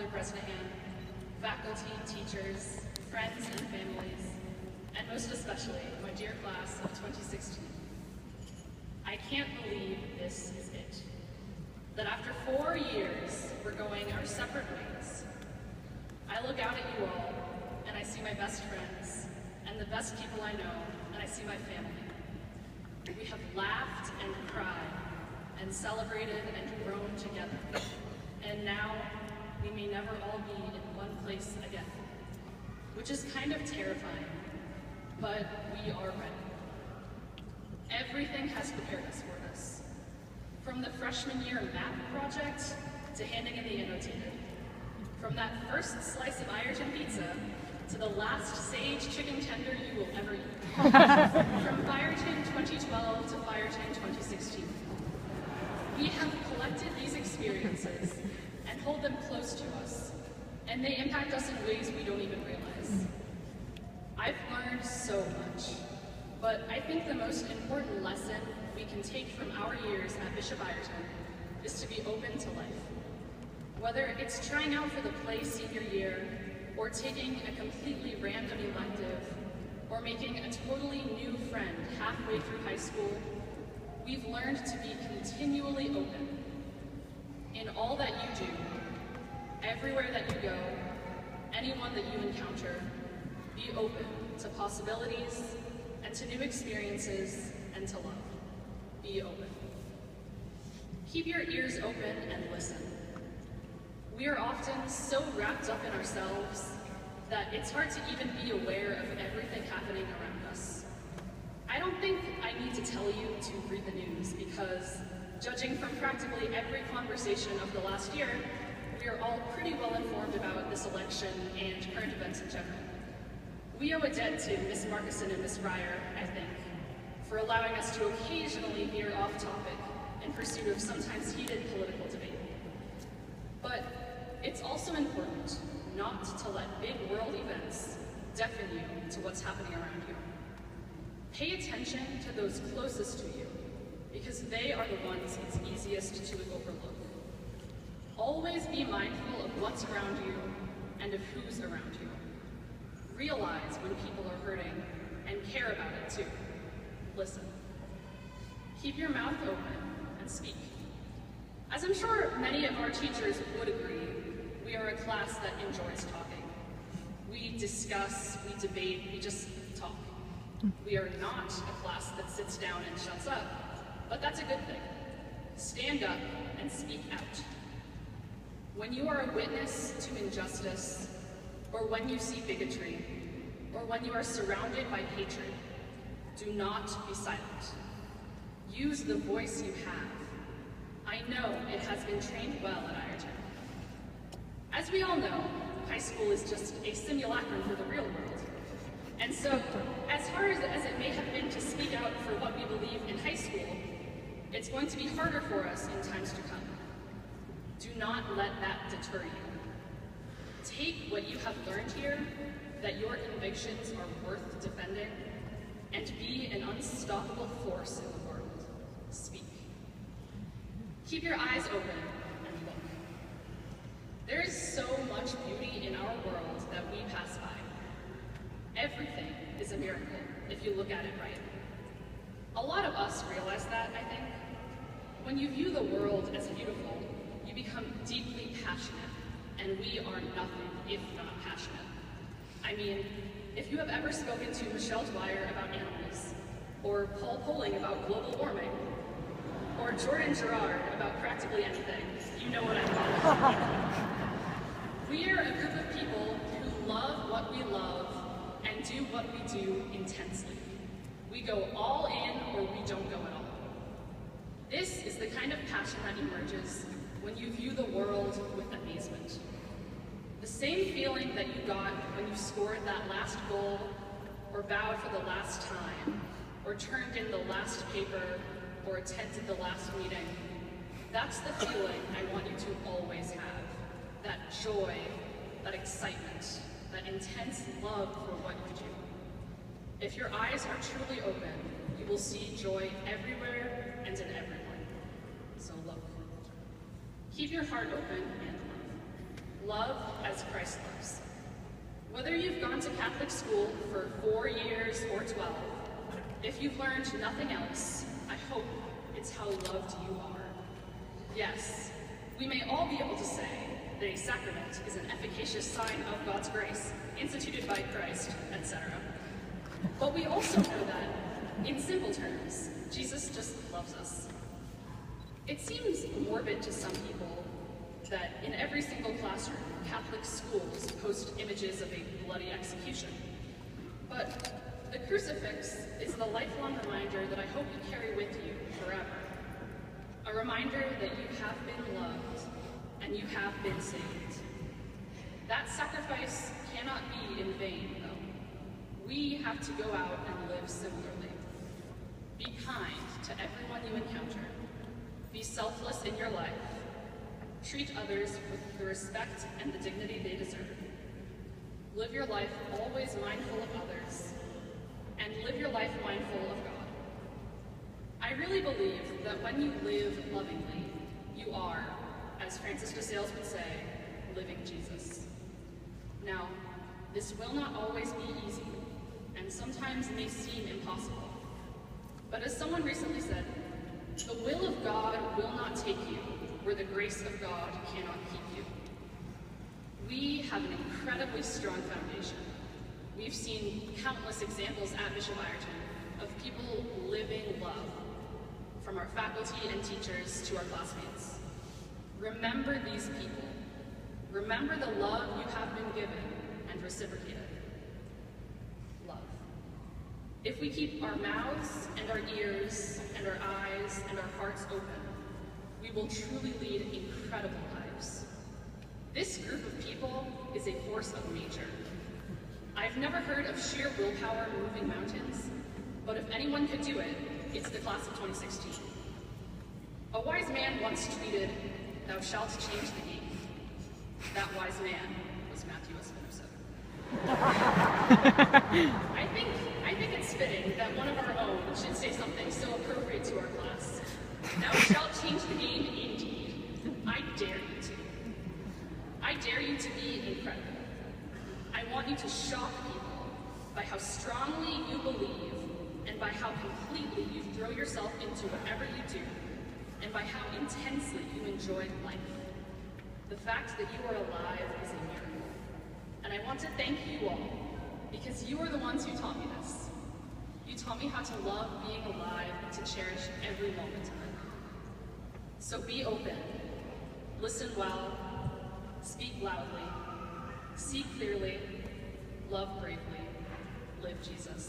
Father President Ann, faculty, teachers, friends and families, and most especially my dear class of 2016. I can't believe this is it. That after 4 years, we're going our separate ways. I look out at you all, and I see my best friends, and the best people I know, and I see my family. We have laughed and cried, and celebrated and grown together. And now, we may never all be in one place again, which is kind of terrifying, but we are ready. Everything has prepared us for this. From the freshman year math project to handing in the annotated. From that first slice of Ireton pizza to the last sage chicken tender you will ever eat. From Ireton 2012 to Ireton 2016. We have collected these experiences and hold them close to us, and they impact us in ways we don't even realize. I've learned so much, but I think the most important lesson we can take from our years at Bishop Ireton is to be open to life. Whether it's trying out for the play senior year, or taking a completely random elective, or making a totally new friend halfway through high school, we've learned to be continually open. In all that you do, everywhere that you go, anyone that you encounter, be open to possibilities and to new experiences and to love. Be open. Keep your ears open and listen. We are often so wrapped up in ourselves that it's hard to even be aware of everything happening around us. I don't think I need to tell you to read the news because, judging from practically every conversation of the last year, we are all pretty well informed about this election and current events in general. We owe a debt to Miss Markison and Miss Ryer, I think, for allowing us to occasionally veer off topic in pursuit of sometimes heated political debate. But it's also important not to let big world events deafen you to what's happening around you. Pay attention to those closest to you, because they are the ones it's easiest to overlook. Always be mindful of what's around you and of who's around you. Realize when people are hurting and care about it too. Listen. Keep your mouth open and speak. As I'm sure many of our teachers would agree, we are a class that enjoys talking. We discuss, we debate, we just talk. We are not a class that sits down and shuts up, but that's a good thing. Stand up and speak out. When you are a witness to injustice, or when you see bigotry, or when you are surrounded by hatred, do not be silent. Use the voice you have. I know it has been trained well at Ireton. As we all know, high school is just a simulacrum for the real world. And so, as hard as it may have been to speak out for what we believe in high school, it's going to be harder for us in times to come. Do not let that deter you. Take what you have learned here, that your convictions are worth defending, and be an unstoppable force in the world. Speak. Keep your eyes open and look. There is so much beauty in our world that we pass by. Everything is a miracle if you look at it right. A lot of us realize that, I think. When you view the world as beautiful, you become deeply passionate, and we are nothing if not passionate. I mean, if you have ever spoken to Michelle Dwyer about animals, or Paul Poling about global warming, or Jordan Gerard about practically anything, you know what I mean. We are a group of people who love what we love and do what we do intensely. We go all in or we don't go at all. This is the kind of passion that emerges when you view the world with amazement. The same feeling that you got when you scored that last goal, or bowed for the last time, or turned in the last paper, or attended the last meeting. That's the feeling I want you to always have. That joy, that excitement, that intense love for what you do. If your eyes are truly open, you will see joy everywhere and in everyone. So look. Keep your heart open and love. Love as Christ loves. Whether you've gone to Catholic school for 4 years or 12, if you've learned nothing else, I hope it's how loved you are. Yes, we may all be able to say that a sacrament is an efficacious sign of God's grace, instituted by Christ, etc. But we also know that, in simple terms, Jesus just loves us. It seems morbid to some people that in every single classroom, Catholic schools post images of a bloody execution. But the crucifix is the lifelong reminder that I hope you carry with you forever. A reminder that you have been loved and you have been saved. That sacrifice cannot be in vain, though. We have to go out and live similarly. Be kind to everyone you encounter. Be selfless in your life. Treat others with the respect and the dignity they deserve. Live your life always mindful of others, and live your life mindful of God. I really believe that when you live lovingly, you are, as Francis de Sales would say, living Jesus. Now, this will not always be easy, and sometimes may seem impossible. But as someone recently said, the will of God will not take you where the grace of God cannot keep you. We have an incredibly strong foundation. We've seen countless examples at Bishop Ireton of people living love, from our faculty and teachers to our classmates. Remember these people. Remember the love you have been given and reciprocated. Love. If we keep our mouths and our ears and our eyes and our hearts open, we will truly lead incredible lives. This group of people is a force of nature. I've never heard of sheer willpower moving mountains, but if anyone could do it, it's the class of 2016. A wise man once tweeted, "Thou shalt change the game." That wise man was Matthew Espinosa. I think it's fitting that one of our own should say something so appropriate to our class. Thou shalt change the game indeed. I dare you to. I dare you to be incredible. I want you to shock people by how strongly you believe and by how completely you throw yourself into whatever you do and by how intensely you enjoy life. The fact that you are alive is a miracle. And I want to thank you all because you are the ones who taught me this. You taught me how to love being alive and to cherish every moment of it. So be open, listen well, speak loudly, see clearly, love bravely, live Jesus.